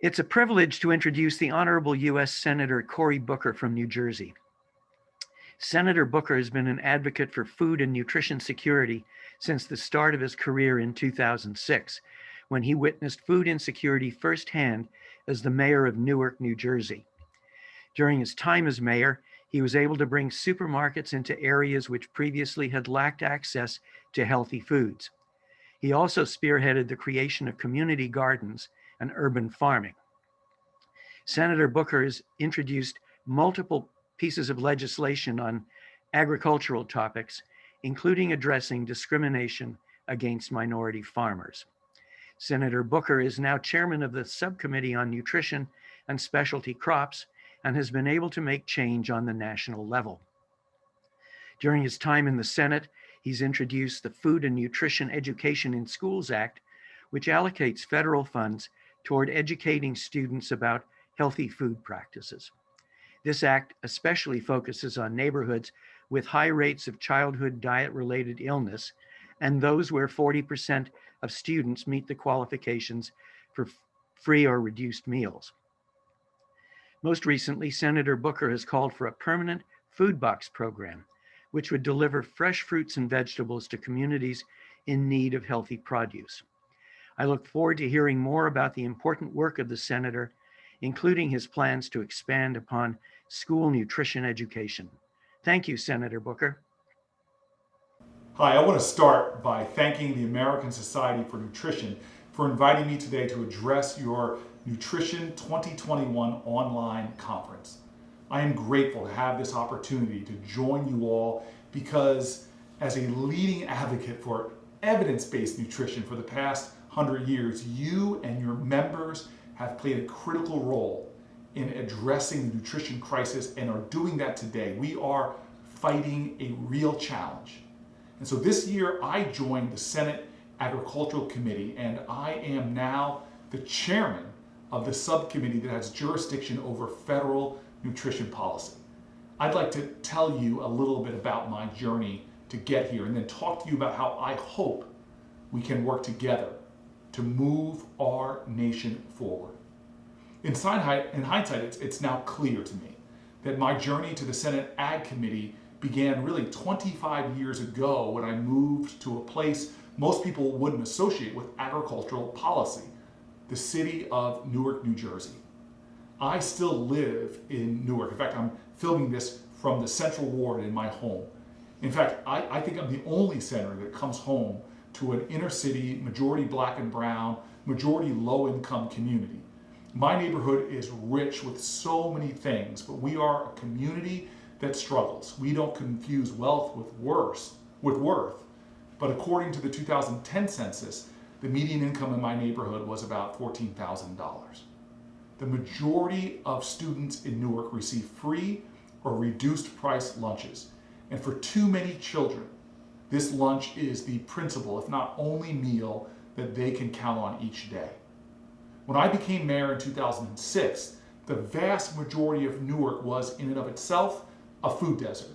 It's a privilege to introduce the Honorable U.S. Senator Cory Booker from New Jersey. Senator Booker has been an advocate for food and nutrition security since the start of his career in 2006, when he witnessed food insecurity firsthand as the mayor of Newark, New Jersey. During his time as mayor, he was able to bring supermarkets into areas which previously had lacked access to healthy foods. He also spearheaded the creation of community gardens and urban farming. Senator Booker has introduced multiple pieces of legislation on agricultural topics, including addressing discrimination against minority farmers. Senator Booker is now chairman of the Subcommittee on Nutrition and Specialty Crops and has been able to make change on the national level. During his time in the Senate, he's introduced the Food and Nutrition Education in Schools Act, which allocates federal funds toward educating students about healthy food practices. This act especially focuses on neighborhoods with high rates of childhood diet-related illness and those where 40% of students meet the qualifications for free or reduced meals. Most recently, Senator Booker has called for a permanent food box program, which would deliver fresh fruits and vegetables to communities in need of healthy produce. I look forward to hearing more about the important work of the senator, including his plans to expand upon school nutrition education. Thank you, Senator Booker. Hi, I want to start by thanking the American Society for Nutrition for inviting me today to address your Nutrition 2021 online conference. I am grateful to have this opportunity to join you all because as a leading advocate for evidence-based nutrition for the past 100 years, you and your members have played a critical role in addressing the nutrition crisis and are doing that today. We are fighting a real challenge. And so this year I joined the Senate Agricultural Committee and I am now the chairman of the subcommittee that has jurisdiction over federal nutrition policy. I'd like to tell you a little bit about my journey to get here and then talk to you about how I hope we can work together to move our nation forward. In hindsight, it's now clear to me that my journey to the Senate Ag Committee began really 25 years ago when I moved to a place most people wouldn't associate with agricultural policy, the city of Newark, New Jersey. I still live in Newark. In fact, I'm filming this from the Central Ward in my home. In fact, I think I'm the only senator that comes home to an inner city, majority black and brown, majority low income community. My neighborhood is rich with so many things, but we are a community that struggles. We don't confuse wealth with worth. But according to the 2010 census, the median income in my neighborhood was about $14,000. The majority of students in Newark receive free or reduced price lunches. And for too many children, this lunch is the principal, if not only meal, that they can count on each day. When I became mayor in 2006, the vast majority of Newark was in and of itself a food desert,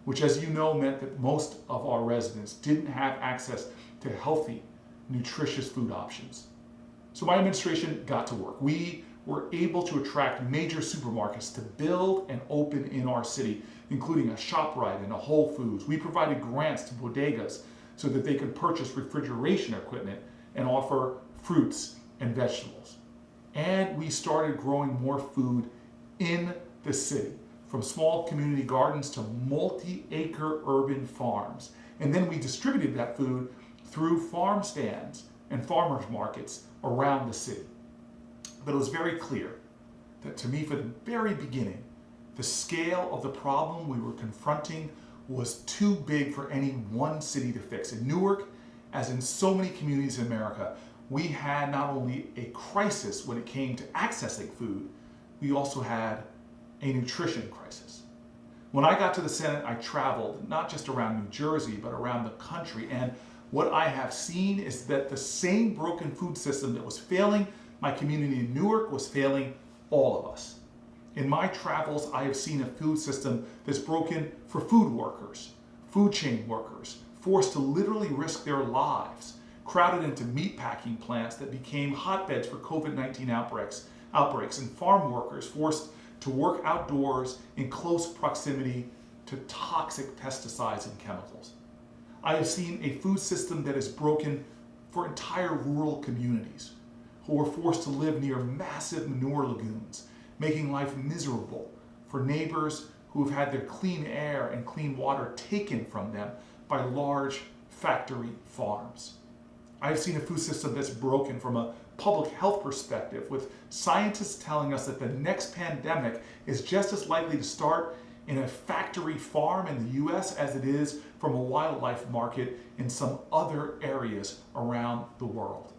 which as you know meant that most of our residents didn't have access to healthy, nutritious food options. So my administration got to work. We were able to attract major supermarkets to build and open in our city, including a ShopRite and a Whole Foods. We provided grants to bodegas so that they could purchase refrigeration equipment and offer fruits and vegetables. And we started growing more food in the city, from small community gardens to multi-acre urban farms. And then we distributed that food through farm stands and farmers markets around the city. But it was very clear that to me, for the very beginning, the scale of the problem we were confronting was too big for any one city to fix. In Newark, as in so many communities in America, we had not only a crisis when it came to accessing food, we also had a nutrition crisis. When I got to the Senate, I traveled not just around New Jersey, but around the country. And what I have seen is that the same broken food system that was failing my community in Newark was failing all of us. In my travels, I have seen a food system that's broken for food workers, food chain workers, forced to literally risk their lives, crowded into meatpacking plants that became hotbeds for COVID-19 outbreaks outbreaks and farm workers forced to work outdoors in close proximity to toxic pesticides and chemicals. I have seen a food system that is broken for entire rural communities who are forced to live near massive manure lagoons, making life miserable for neighbors who have had their clean air and clean water taken from them by large factory farms. I have seen a food system that's broken from a public health perspective, with scientists telling us that the next pandemic is just as likely to start in a factory farm in the US as it is from a wildlife market in some other areas around the world.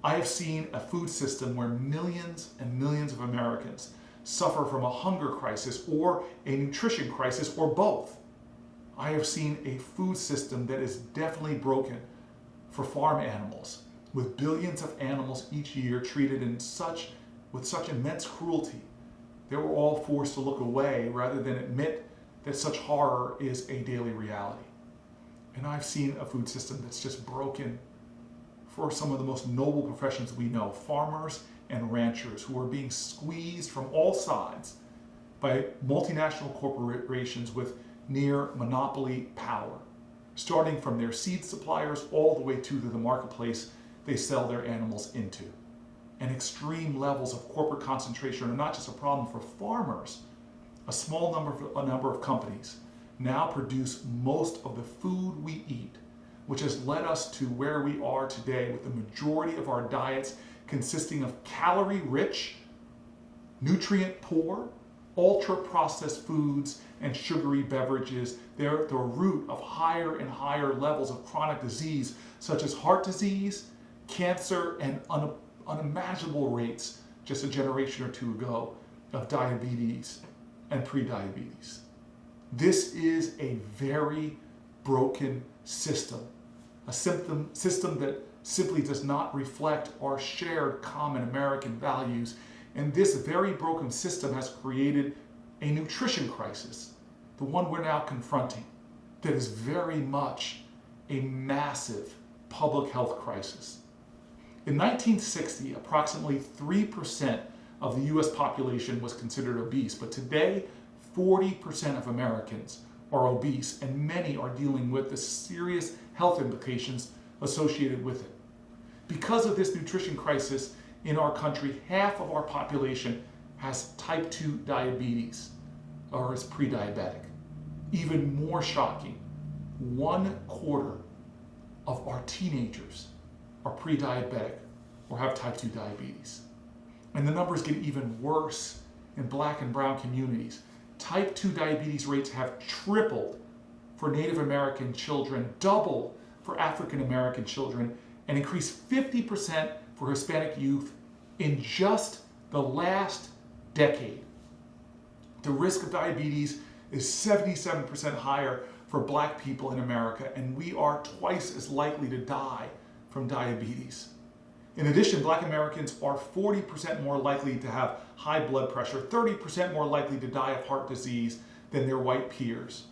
I have seen a food system where millions and millions of Americans suffer from a hunger crisis or a nutrition crisis or both. I have seen a food system that is definitely broken for farm animals, with billions of animals each year treated with such immense cruelty that we're all forced to look away rather than admit that such horror is a daily reality. And I've seen a food system that's just broken for some of the most noble professions we know, farmers and ranchers who are being squeezed from all sides by multinational corporations with near monopoly power, starting from their seed suppliers all the way to the marketplace they sell their animals into. And extreme levels of corporate concentration are not just a problem for farmers. A small number of companies now produce most of the food we eat, which has led us to where we are today, with the majority of our diets consisting of calorie-rich, nutrient-poor, ultra-processed foods and sugary beverages. They're at the root of higher and higher levels of chronic disease, such as heart disease, cancer, and unimaginable rates just a generation or two ago of diabetes and prediabetes. This is a very broken system, a system that simply does not reflect our shared common American values. And this very broken system has created a nutrition crisis, the one we're now confronting, that is very much a massive public health crisis. In 1960, approximately 3% of the US population was considered obese, but today 40% of Americans are obese, and many are dealing with the serious health implications associated with it. Because of this nutrition crisis in our country, half of our population has type 2 diabetes or is pre-diabetic. Even more shocking, 1/4 of our teenagers are pre-diabetic or have type 2 diabetes. And the numbers get even worse in Black and brown communities. Type 2 diabetes rates have tripled for Native American children, doubled for African American children, and increased 50% for Hispanic youth in just the last decade. The risk of diabetes is 77% higher for Black people in America, and we are twice as likely to die from diabetes. In addition, Black Americans are 40% more likely to have high blood pressure, 30% more likely to die of heart disease than their white peers.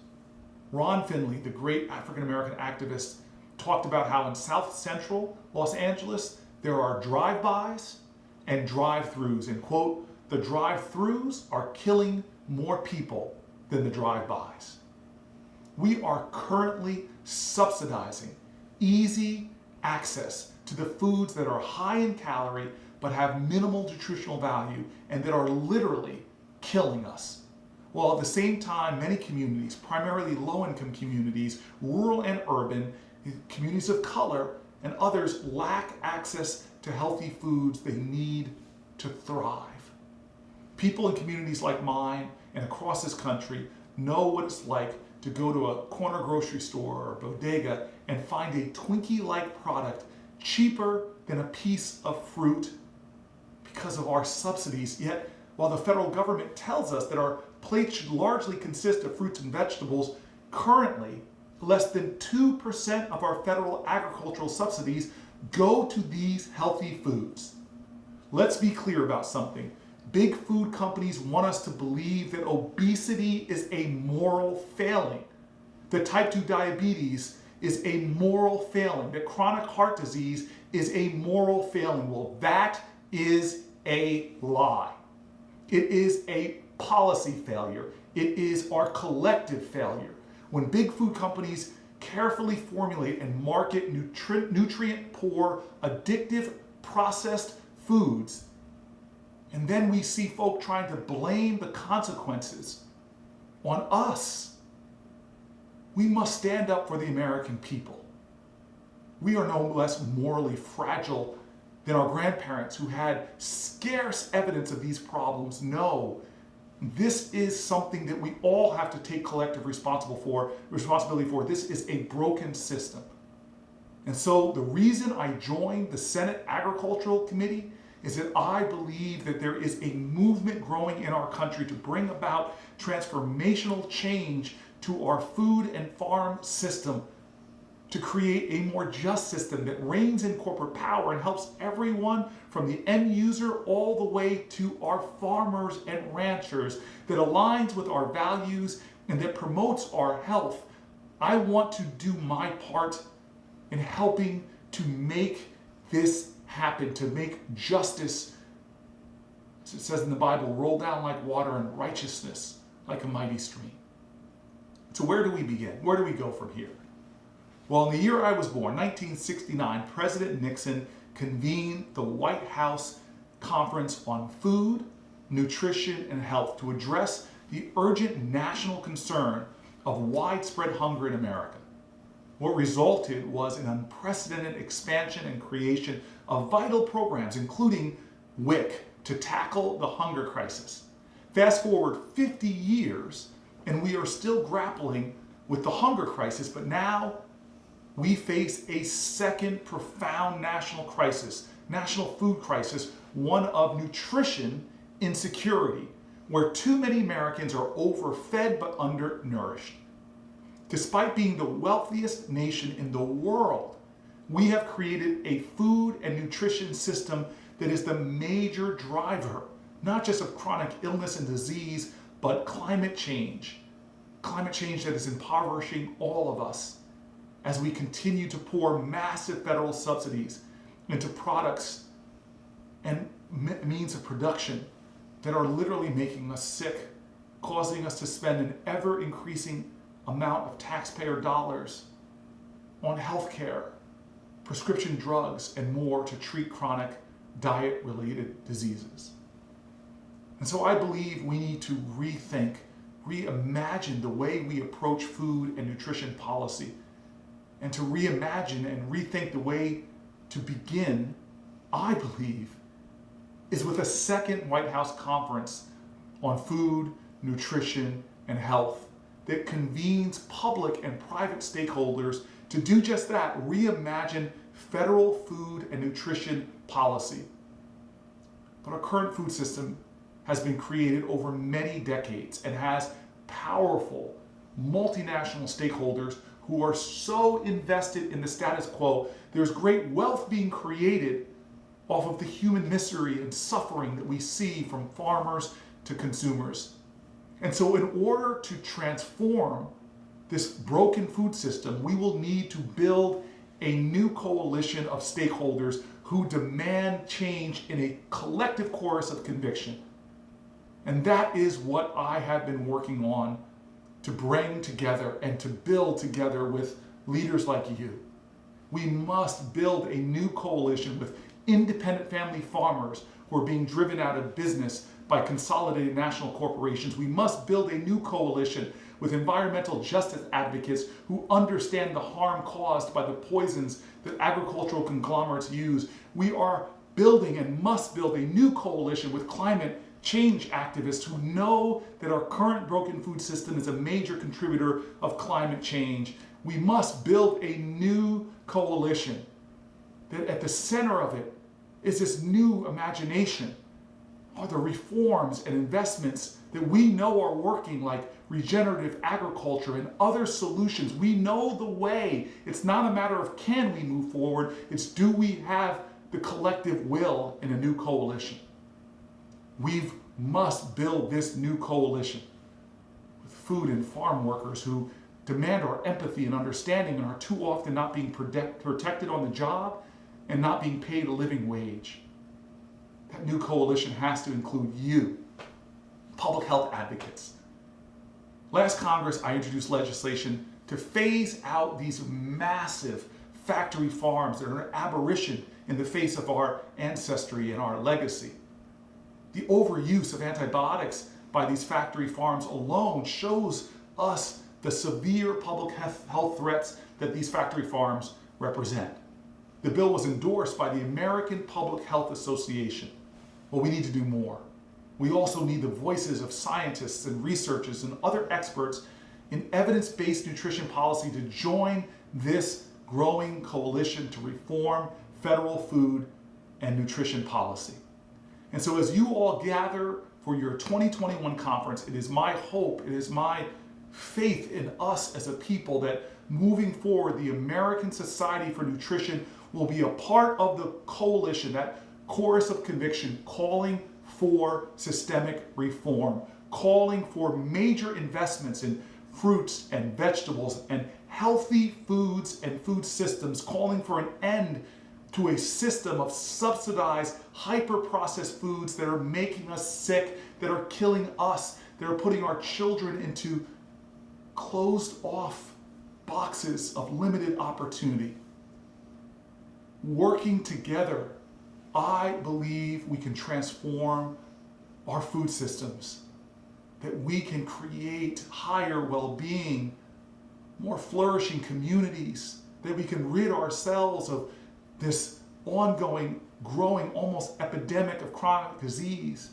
Ron Finley, the great African American activist, talked about how in South Central Los Angeles there are drive-bys and drive-throughs, and quote, "The drive-throughs are killing more people than the drive-bys." We are currently subsidizing easy access to the foods that are high in calorie but have minimal nutritional value and that are literally killing us. While at the same time, many communities, primarily low-income communities, rural and urban, communities of color, and others lack access to healthy foods they need to thrive. People in communities like mine and across this country know what it's like to go to a corner grocery store or bodega and find a Twinkie-like product cheaper than a piece of fruit because of our subsidies. Yet, while the federal government tells us that our plate should largely consist of fruits and vegetables, currently less than 2% of our federal agricultural subsidies go to these healthy foods. Let's be clear about something. Big food companies want us to believe that obesity is a moral failing, that type 2 diabetes is a moral failing, that chronic heart disease is a moral failing. Well, that is a lie. It is a policy failure. It is our collective failure. When big food companies carefully formulate and market nutrient-poor, addictive, processed foods, and then we see folk trying to blame the consequences on us, we must stand up for the American people. We are no less morally fragile than our grandparents who had scarce evidence of these problems. No, this is something that we all have to take collective responsibility for. This is a broken system. And so the reason I joined the Senate Agricultural Committee is that I believe that there is a movement growing in our country to bring about transformational change to our food and farm system, to create a more just system that reins in corporate power and helps everyone from the end user all the way to our farmers and ranchers, that aligns with our values and that promotes our health. I want to do my part in helping to make this happen, to make justice, as it says in the Bible, roll down like water and righteousness like a mighty stream. So where do we begin? Where do we go from here? Well, in the year I was born, 1969, President Nixon convened the White House Conference on Food, Nutrition, and Health to address the urgent national concern of widespread hunger in America. What resulted was an unprecedented expansion and creation of vital programs, including WIC, to tackle the hunger crisis. Fast forward 50 years, and we are still grappling with the hunger crisis, but now we face a second profound national crisis, national food crisis, one of nutrition insecurity, where too many Americans are overfed but undernourished. Despite being the wealthiest nation in the world, we have created a food and nutrition system that is the major driver, not just of chronic illness and disease, but climate change. Climate change that is impoverishing all of us as we continue to pour massive federal subsidies into products and means of production that are literally making us sick, causing us to spend an ever-increasing amount of taxpayer dollars on healthcare, prescription drugs, and more to treat chronic diet-related diseases. And so I believe we need to rethink, reimagine the way we approach food and nutrition policy, and to reimagine and rethink the way to begin, I believe, is with a second White House conference on food, nutrition, and health that convenes public and private stakeholders to do just that, reimagine federal food and nutrition policy. But our current food system has been created over many decades and has powerful multinational stakeholders who are so invested in the status quo. There's great wealth being created off of the human misery and suffering that we see from farmers to consumers. And so in order to transform this broken food system, we will need to build a new coalition of stakeholders who demand change in a collective chorus of conviction. And that is what I have been working on to bring together and to build together with leaders like you. We must build a new coalition with independent family farmers who are being driven out of business by consolidated national corporations. We must build a new coalition with environmental justice advocates who understand the harm caused by the poisons that agricultural conglomerates use. We are building and must build a new coalition with climate change activists who know that our current broken food system is a major contributor of climate change. We must build a new coalition that at the center of it is this new imagination, are the reforms and investments that we know are working, like regenerative agriculture and other solutions. We know the way. It's not a matter of can we move forward, it's do we have the collective will in a new coalition. We must build this new coalition with food and farm workers who demand our empathy and understanding and are too often not being protected on the job and not being paid a living wage. That new coalition has to include you, public health advocates. Last Congress, I introduced legislation to phase out these massive factory farms that are an aberration in the face of our ancestry and our legacy. The overuse of antibiotics by these factory farms alone shows us the severe public health threats that these factory farms represent. The bill was endorsed by the American Public Health Association. Well, we need to do more. We also need the voices of scientists and researchers and other experts in evidence-based nutrition policy to join this growing coalition to reform federal food and nutrition policy. And so as you all gather for your 2021 conference, it is my hope, it is my faith in us as a people that moving forward, the American Society for Nutrition will be a part of the coalition, that chorus of conviction calling for systemic reform, calling for major investments in fruits and vegetables and healthy foods and food systems, calling for an end to a system of subsidized, hyper-processed foods that are making us sick, that are killing us, that are putting our children into closed-off boxes of limited opportunity. Working together, I believe we can transform our food systems, that we can create higher well-being, more flourishing communities, that we can rid ourselves of this ongoing, growing, almost epidemic of chronic disease.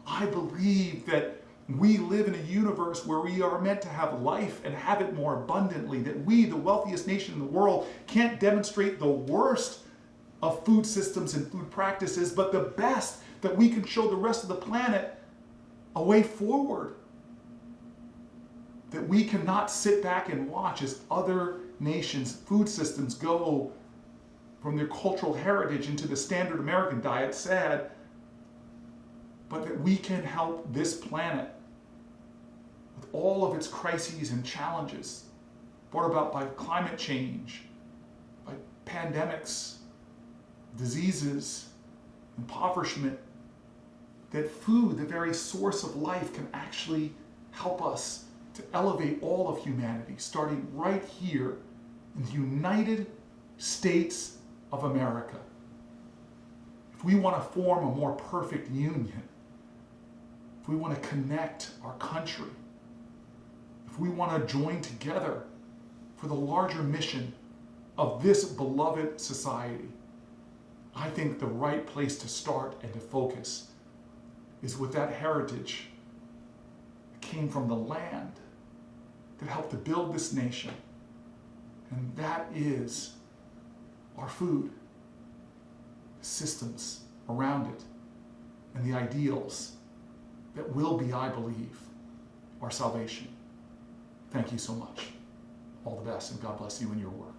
I believe that we live in a universe where we are meant to have life and have it more abundantly, that we, the wealthiest nation in the world, can't demonstrate the worst of food systems and food practices, but the best, that we can show the rest of the planet a way forward. That we cannot sit back and watch as other nations' food systems go from their cultural heritage into the standard American diet, sad, but that we can help this planet with all of its crises and challenges brought about by climate change, by pandemics, diseases, impoverishment, that food, the very source of life, can actually help us to elevate all of humanity, starting right here in the United States of America. If we want to form a more perfect union, if we want to connect our country, if we want to join together for the larger mission of this beloved society, I think the right place to start and to focus is with that heritage that came from the land that helped to build this nation. And that is our food, the systems around it, and the ideals that will be, I believe, our salvation. Thank you so much. All the best, and God bless you in your work.